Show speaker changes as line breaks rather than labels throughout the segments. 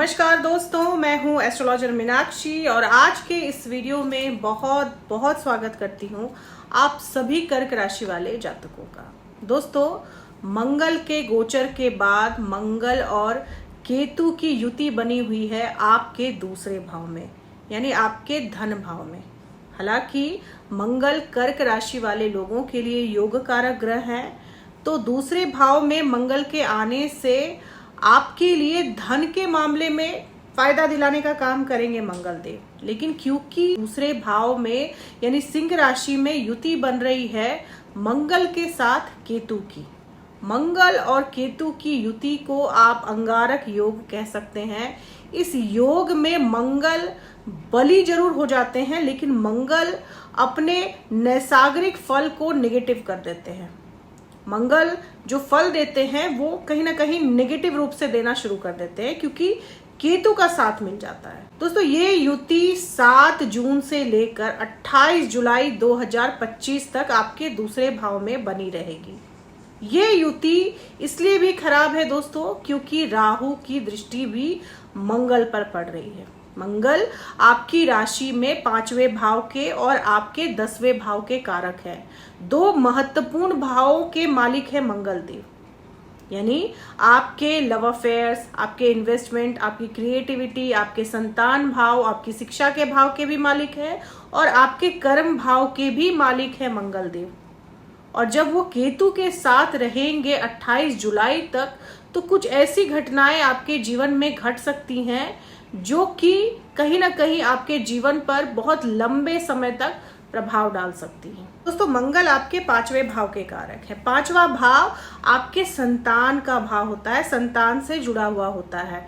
नमस्कार दोस्तों, मैं हूं एस्ट्रोलॉजर मीनाक्षी और आज के इस वीडियो में बहुत बहुत स्वागत करती हूं आप सभी कर्क राशि वाले जातकों का। दोस्तों, मंगल के गोचर के बाद मंगल और केतु की युति बनी हुई है आपके दूसरे भाव में, यानी आपके धन भाव में। हालांकि मंगल कर्क राशि वाले लोगों के लिए योग कारक ग्रह है, तो दूसरे भाव में मंगल के आने से आपके लिए धन के मामले में फायदा दिलाने का काम करेंगे मंगल देव। लेकिन क्योंकि दूसरे भाव में यानी सिंह राशि में युति बन रही है मंगल के साथ केतु की, मंगल और केतु की युति को आप अंगारक योग कह सकते हैं। इस योग में मंगल बली जरूर हो जाते हैं, लेकिन मंगल अपने नैसर्गिक फल को नेगेटिव कर देते हैं। मंगल जो फल देते हैं वो कहीं ना कहीं नेगेटिव रूप से देना शुरू कर देते हैं, क्योंकि केतु का साथ मिल जाता है। दोस्तों, ये युति 7 जून से लेकर 28 जुलाई 2025 तक आपके दूसरे भाव में बनी रहेगी। ये युति इसलिए भी खराब है दोस्तों, क्योंकि राहु की दृष्टि भी मंगल पर पड़ रही है। मंगल आपकी राशि में 5वें भाव के और आपके 10वें भाव के कारक है। दो महत्वपूर्ण भावों के मालिक है मंगल देव, यानी आपके लव अफेयर्स, आपके इन्वेस्टमेंट, आपकी क्रिएटिविटी, आपके संतान भाव, आपकी शिक्षा के भाव के भी मालिक है और आपके कर्म भाव के भी मालिक है मंगल देव। और जब वो केतु के साथ रहेंगे 28 जुलाई तक, तो कुछ ऐसी घटनाएं आपके जीवन में घट सकती हैं जो कि कहीं ना कहीं आपके जीवन पर बहुत लंबे समय तक प्रभाव डाल सकती है। दोस्तों, मंगल आपके 5वें भाव के कारक है। 5वां भाव आपके संतान का भाव होता है, संतान से जुड़ा हुआ होता है।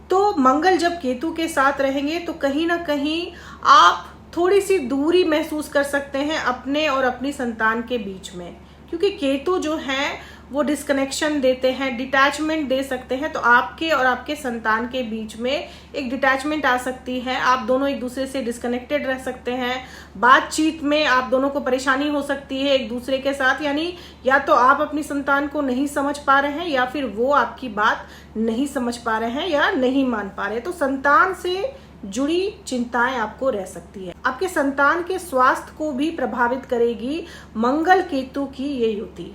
तो मंगल जब केतु के साथ रहेंगे तो कहीं ना कहीं आप थोड़ी सी दूरी महसूस कर सकते हैं अपने और अपनी संतान के बीच में, क्योंकि केतु जो है वो डिस्कनेक्शन देते हैं, डिटैचमेंट दे सकते हैं। तो आपके और आपके संतान के बीच में एक डिटैचमेंट आ सकती है, आप दोनों एक दूसरे से डिस्कनेक्टेड रह सकते हैं। बातचीत में आप दोनों को परेशानी हो सकती है एक दूसरे के साथ, यानी या तो आप अपनी संतान को नहीं समझ पा रहे हैं या फिर वो आपकी बात नहीं समझ पा रहे हैं या नहीं मान पा रहे। तो संतान से जुड़ी चिंताएं आपको रह सकती है। आपके संतान के स्वास्थ्य को भी प्रभावित करेगी मंगल केतु की ये युति,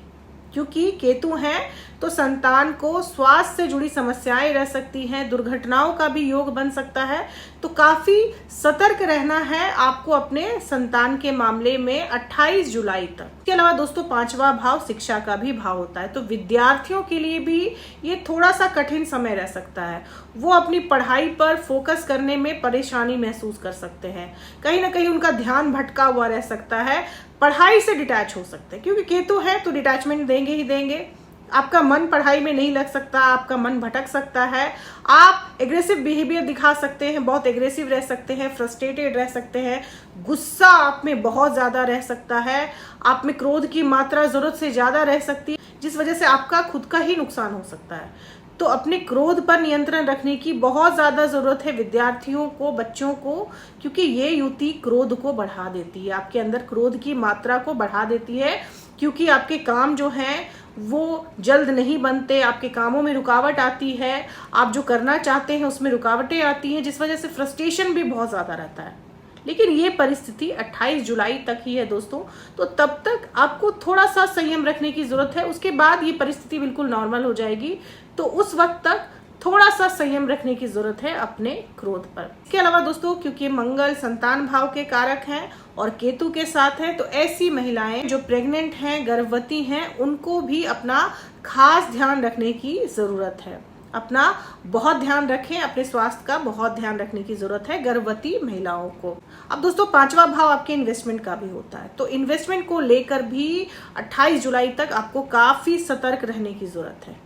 क्योंकि केतु हैं तो संतान को स्वास्थ्य से जुड़ी समस्याएं रह सकती हैं, दुर्घटनाओं का भी योग बन सकता है। तो काफी सतर्क रहना है आपको अपने संतान के मामले में 28 जुलाई तक। इसके अलावा दोस्तों, 5वां भाव शिक्षा का भी भाव होता है, तो विद्यार्थियों के लिए भी ये थोड़ा सा कठिन समय रह सकता है। वो अपनी पढ़ाई पर फोकस करने में परेशानी महसूस कर सकते हैं, कहीं ना कहीं उनका ध्यान भटका हुआ रह सकता है, पढ़ाई से डिटैच हो सकते हैं, क्योंकि केतु है तो डिटैचमेंट देंगे ही देंगे। आपका मन पढ़ाई में नहीं लग सकता, आपका मन भटक सकता है, आप एग्रेसिव बिहेवियर दिखा सकते हैं, बहुत एग्रेसिव रह सकते हैं, फ्रस्ट्रेटेड रह सकते हैं, गुस्सा आप में बहुत ज्यादा रह सकता है, आप में क्रोध की मात्रा जरूरत से ज्यादा रह सकती है, जिस वजह से आपका खुद का ही नुकसान हो सकता है। तो अपने क्रोध पर नियंत्रण रखने की बहुत ज्यादा जरूरत है विद्यार्थियों को, बच्चों को, क्योंकि ये युति क्रोध को बढ़ा देती है, आपके अंदर क्रोध की मात्रा को बढ़ा देती है, क्योंकि आपके काम जो हैं वो जल्द नहीं बनते, आपके कामों में रुकावट आती है, आप जो करना चाहते हैं उसमें रुकावटें आती हैं, जिस वजह से फ्रस्ट्रेशन भी बहुत ज्यादा रहता है। लेकिन ये परिस्थिति 28 जुलाई तक ही है दोस्तों, तो तब तक आपको थोड़ा सा संयम रखने की जरूरत है। उसके बाद ये परिस्थिति बिल्कुल नॉर्मल हो जाएगी, तो उस वक्त तक थोड़ा सा संयम रखने की जरूरत है अपने क्रोध पर। इसके अलावा दोस्तों, क्योंकि मंगल संतान भाव के कारक हैं और केतु के साथ है, तो ऐसी महिलाएं जो प्रेग्नेंट हैं, गर्भवती हैं, उनको भी अपना खास ध्यान रखने की जरूरत है। अपना बहुत ध्यान रखें, अपने स्वास्थ्य का बहुत ध्यान रखने की जरूरत है गर्भवती महिलाओं को। अब दोस्तों, 5वां भाव आपके इन्वेस्टमेंट का भी होता है, तो इन्वेस्टमेंट को लेकर भी 28 जुलाई तक आपको काफी सतर्क रहने की जरूरत है।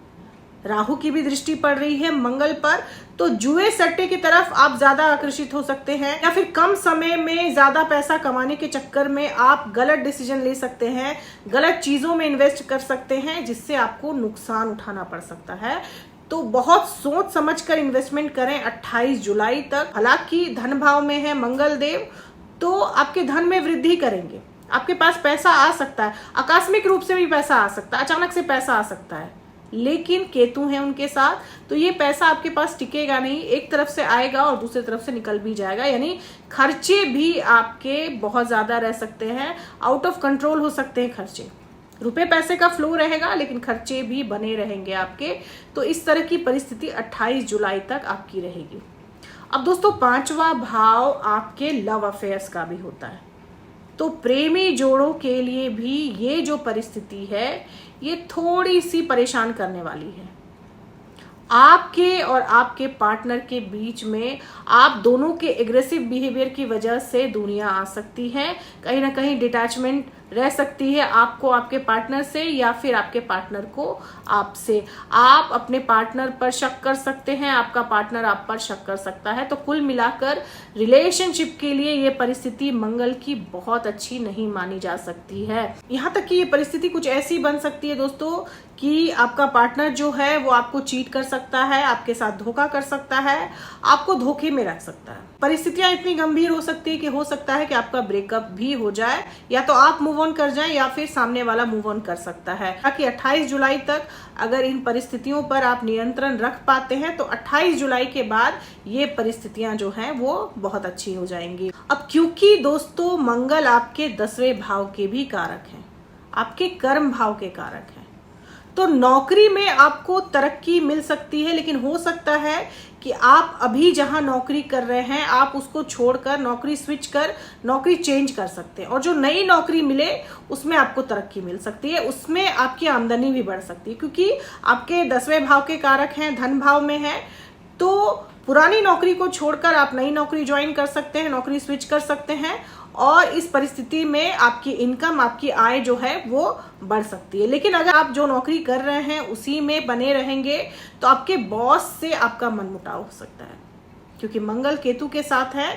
राहु की भी दृष्टि पड़ रही है मंगल पर, तो जुए सट्टे की तरफ आप ज्यादा आकर्षित हो सकते हैं, या फिर कम समय में ज्यादा पैसा कमाने के चक्कर में आप गलत डिसीजन ले सकते हैं, गलत चीजों में इन्वेस्ट कर सकते हैं, जिससे आपको नुकसान उठाना पड़ सकता है। तो बहुत सोच समझकर इन्वेस्टमेंट करें 28 जुलाई तक। हालांकि धन भाव में है मंगल देव, तो आपके धन में वृद्धि करेंगे, आपके पास पैसा आ सकता है, आकस्मिक रूप से भी पैसा आ सकता है, अचानक से पैसा आ सकता है, लेकिन केतु है उनके साथ, तो ये पैसा आपके पास टिकेगा नहीं, एक तरफ से आएगा और दूसरी तरफ से निकल भी जाएगा। यानी खर्चे भी आपके बहुत ज्यादा रह सकते हैं, आउट ऑफ कंट्रोल हो सकते हैं खर्चे। रुपए पैसे का फ्लो रहेगा लेकिन खर्चे भी बने रहेंगे आपके। तो इस तरह की परिस्थिति 28 जुलाई तक आपकी रहेगी। अब दोस्तों 5वां भाव आपके लव अफेयर्स का भी होता है, तो प्रेमी जोड़ों के लिए भी ये जो परिस्थिति है ये थोड़ी सी परेशान करने वाली है। आपके और आपके पार्टनर के बीच में आप दोनों के एग्रेसिव बिहेवियर की वजह से दूरियां आ सकती हैं, कहीं ना कहीं डिटैचमेंट रह सकती है आपको आपके पार्टनर से या फिर आपके पार्टनर को आपसे। आप अपने पार्टनर पर शक कर सकते हैं, आपका पार्टनर आप पर शक कर सकता है। तो कुल मिलाकर रिलेशनशिप के लिए ये परिस्थिति मंगल की बहुत अच्छी नहीं मानी जा सकती है। यहाँ तक कि ये परिस्थिति कुछ ऐसी बन सकती है दोस्तों कि आपका पार्टनर जो है वो आपको चीट कर सकता है, आपके साथ धोखा कर सकता है, आपको धोखे में रख सकता है। परिस्थितियां इतनी गंभीर हो सकती है कि हो सकता है कि आपका ब्रेकअप भी हो जाए, या तो आप मूव ऑन कर जाएं या फिर सामने वाला मूव ऑन कर सकता है। ताकि 28 जुलाई तक अगर इन परिस्थितियों पर आप नियंत्रण रख पाते हैं तो 28 जुलाई के बाद ये परिस्थितियां जो हैं वो बहुत अच्छी हो जाएंगी। अब क्योंकि दोस्तों मंगल आपके 10वें भाव के भी कारक हैं, आपके कर्म भाव के कारक हैं, तो नौकरी में आपको तरक्की मिल सकती है, लेकिन हो सकता है कि आप अभी जहां नौकरी कर रहे हैं आप उसको छोड़कर नौकरी स्विच कर नौकरी चेंज कर सकते हैं, और जो नई नौकरी मिले उसमें आपको तरक्की मिल सकती है, उसमें आपकी आमदनी भी बढ़ सकती है। क्योंकि आपके 10वें भाव के कारक हैं, धन भाव में है, तो पुरानी नौकरी को छोड़कर आप नई नौकरी ज्वाइन कर सकते हैं, नौकरी स्विच कर सकते हैं, और इस परिस्थिति में आपकी इनकम, आपकी आय जो है वो बढ़ सकती है। लेकिन अगर आप जो नौकरी कर रहे हैं उसी में बने रहेंगे तो आपके बॉस से आपका मनमुटाव हो सकता है, क्योंकि मंगल केतु के साथ है।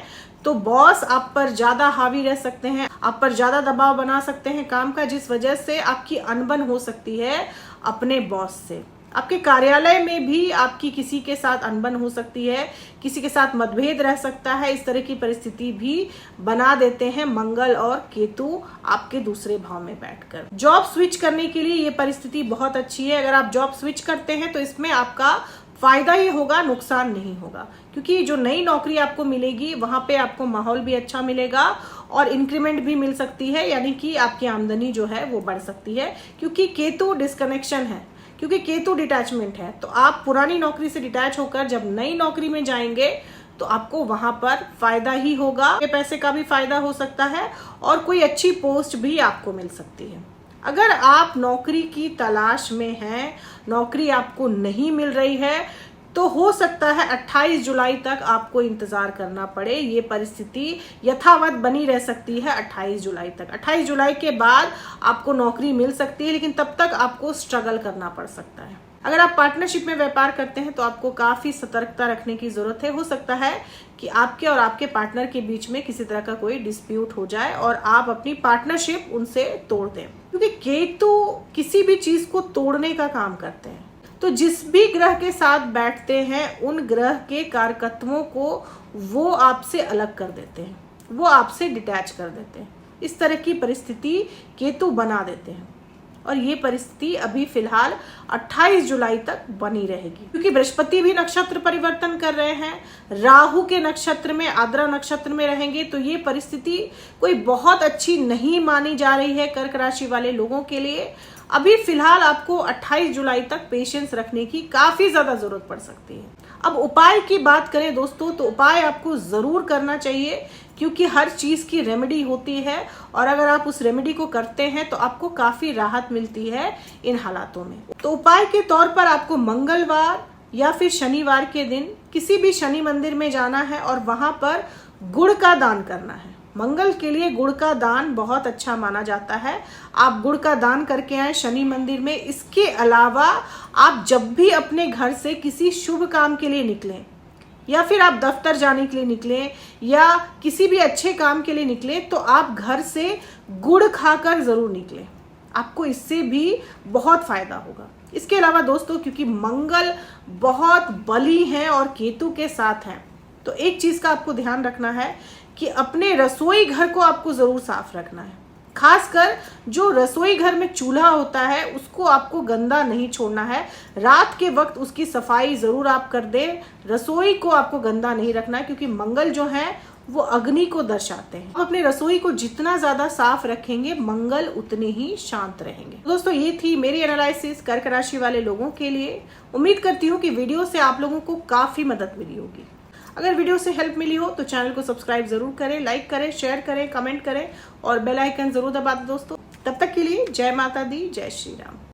तो बॉस आप पर ज्यादा हावी रह सकते हैं, आप पर ज्यादा दबाव बना सकते हैं काम का, जिस वजह से आपकी अनबन हो सकती है अपने बॉस से। आपके कार्यालय में भी आपकी किसी के साथ अनबन हो सकती है, किसी के साथ मतभेद रह सकता है। इस तरह की परिस्थिति भी बना देते हैं मंगल और केतु आपके दूसरे भाव में बैठकर। जॉब स्विच करने के लिए ये परिस्थिति बहुत अच्छी है। अगर आप जॉब स्विच करते हैं तो इसमें आपका फायदा ही होगा, नुकसान नहीं होगा, क्योंकि जो नई नौकरी आपको मिलेगी वहां पे आपको माहौल भी अच्छा मिलेगा और इंक्रीमेंट भी मिल सकती है, यानी कि आपकी आमदनी जो है वो बढ़ सकती है। क्योंकि केतु डिस्कनेक्शन है, क्योंकि केतु डिटैचमेंट है, तो आप पुरानी नौकरी से डिटैच होकर जब नई नौकरी में जाएंगे तो आपको वहां पर फायदा ही होगा, पैसे का भी फायदा हो सकता है और कोई अच्छी पोस्ट भी आपको मिल सकती है। अगर आप नौकरी की तलाश में हैं, नौकरी आपको नहीं मिल रही है, तो हो सकता है 28 जुलाई तक आपको इंतजार करना पड़े। ये परिस्थिति यथावत बनी रह सकती है 28 जुलाई तक। 28 जुलाई के बाद आपको नौकरी मिल सकती है, लेकिन तब तक आपको स्ट्रगल करना पड़ सकता है। अगर आप पार्टनरशिप में व्यापार करते हैं तो आपको काफी सतर्कता रखने की जरूरत है। हो सकता है कि आपके और आपके पार्टनर के बीच में किसी तरह का कोई डिस्प्यूट हो जाए और आप अपनी पार्टनरशिप उनसे तोड़ दें, क्योंकि केतु किसी भी चीज को तोड़ने का काम करते हैं। तो जिस भी ग्रह के साथ बैठते हैं उन ग्रह के कारकत्वों को वो आपसे अलग कर देते हैं, वो आपसे डिटैच कर देते हैं। इस तरह की परिस्थिति केतु बना देते हैं, और ये परिस्थिति अभी फिलहाल 28 जुलाई तक बनी रहेगी। क्योंकि बृहस्पति भी नक्षत्र परिवर्तन कर रहे हैं, राहु के नक्षत्र में, आद्रा नक्षत्र में रहेंगे, तो ये परिस्थिति कोई बहुत अच्छी नहीं मानी जा रही है कर्क राशि वाले लोगों के लिए। अभी फिलहाल आपको 28 जुलाई तक पेशेंस रखने की काफी ज्यादा जरूरत पड़ सकती है। अब उपाय की बात करें दोस्तों, तो उपाय आपको जरूर करना चाहिए, क्योंकि हर चीज की रेमेडी होती है, और अगर आप उस रेमेडी को करते हैं तो आपको काफी राहत मिलती है इन हालातों में। तो उपाय के तौर पर आपको मंगलवार या फिर शनिवार के दिन किसी भी शनि मंदिर में जाना है और वहां पर गुड़ का दान करना है। मंगल के लिए गुड़ का दान बहुत अच्छा माना जाता है। आप गुड़ का दान करके आए शनि मंदिर में। इसके अलावा आप जब भी अपने घर से किसी शुभ काम के लिए निकलें, या फिर आप दफ्तर जाने के लिए निकलें, या किसी भी अच्छे काम के लिए निकलें, तो आप घर से गुड़ खाकर जरूर निकलें। आपको इससे भी बहुत फायदा होगा। इसके अलावा दोस्तों, क्योंकि मंगल बहुत बली हैं और केतु के साथ हैं, तो एक चीज का आपको ध्यान रखना है कि अपने रसोई घर को आपको जरूर साफ रखना है। खासकर जो रसोई घर में चूल्हा होता है उसको आपको गंदा नहीं छोड़ना है। रात के वक्त उसकी सफाई जरूर आप कर दें। रसोई को आपको गंदा नहीं रखना है, क्योंकि मंगल जो है वो अग्नि को दर्शाते हैं। आप अपनी रसोई को जितना ज्यादा साफ रखेंगे मंगल उतने ही शांत रहेंगे। दोस्तों, ये थी मेरी एनालिसिस कर्क राशि वाले लोगों के लिए। उम्मीद करती हूँ कि वीडियो से आप लोगों को काफी मदद मिली होगी। अगर वीडियो से हेल्प मिली हो तो चैनल को सब्सक्राइब जरूर करें, लाइक करें, शेयर करें, कमेंट करें और बेल आइकन जरूर दबा दें दोस्तों। तब तक के लिए जय माता दी, जय श्री राम।